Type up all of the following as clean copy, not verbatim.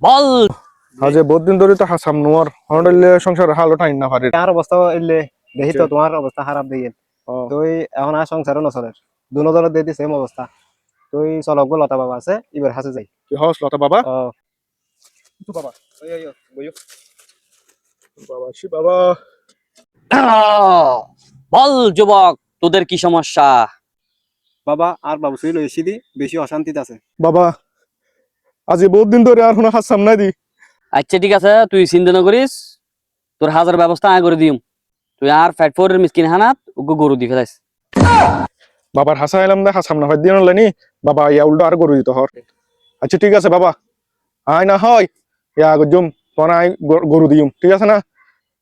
বল। আজ বহুত দিন ধরে তো হাসাম নোয়ার হন্ডলে সংসার হালো টাইম না পারে আর অবস্থা এলে দেখি তো তোমার অবস্থা খারাপ দেখি তুই এখন আর সংসারও নচলে দুনো দলের দিয়ে দিছে সেম অবস্থা তুই চলক গো লতা বাবা আছে এবার হাসে যাই কি হস লতা বাবা ও তো বাবা বইও বাবা শি বাবা বল যুবক, তোদের কি সমস্যা? বাবা আর বাবু সুই লইছি দি বেশি অশান্তিতে আছে বাবা আজ বহুত দিন ধরে আর হাসাম নাই দি আচ্ছা ঠিক আছে, তুই চিন্তা না করিস, তোর হাজার ব্যবস্থা আয় করে দিম। তুই আর ফ্যাটফোরের মিসকিন হানাত ওকে গরু দি ফেলাইস। বাবার হাসা এলাম দা হাসাম না হয় দিন লাইনি বাবা ইয়া উল্টো আর গরু দিত হর আচ্ছা ঠিক আছে বাবা আয় না হয় ইয়া গজম পনাই গরু দিম ঠিক আছে না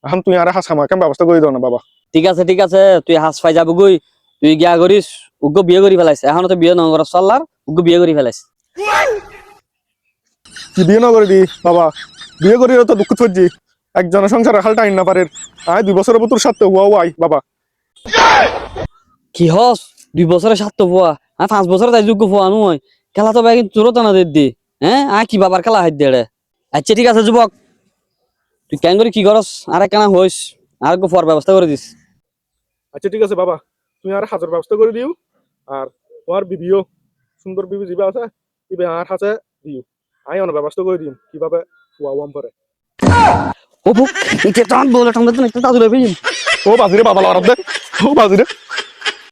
এখন তুই আর হাসামা কেন ব্যবস্থা করে দাও না বাবা ঠিক আছে ঠিক আছে, তুই হাস পাই যাবো গই, তুই গিয়া করিস ওকে বিয়ে করি ফেলাইস। এখনো তো বিয়ে নগর চল্লার, ওকে বিয়ে করি ফেলাইস। কি বিয়ে না করে দি বাবা বিয়ে করি তো দুঃখ থজি একজনের সংসার হাল টাইম না পারে আয় 2 বছরের পুতুর সাথে হুয়া আই বাবা কি হস 2 বছরের সাত পোয়া আর 5 বছরের তাই যোগ্য পোয়া নয়, খেলা তো ব্যাগিন চোরত না দি হ্যাঁ আয় কি বাবার খেলা হাত দে। আচ্ছা ঠিক আছে যুবক, তুই কেন করি কি করস আর কেনা হইস আর গো ফর ব্যবস্থা করে দিস। আচ্ছা ঠিক আছে বাবা তুমি আর হাজার ব্যবস্থা করে দিও আর তোমার বিবিও সুন্দর বিবি যাবা আছে ইবে আর হাসে দিও আই অনেক ব্যবস্থা করে দিম কিভাবে হুয়া ওয়াম পারে ও বুক ইকে টান বলে টান দে একটু তাজুলে বিন। ও বাজিরে বাবা লড়াব দে ও বাজিরে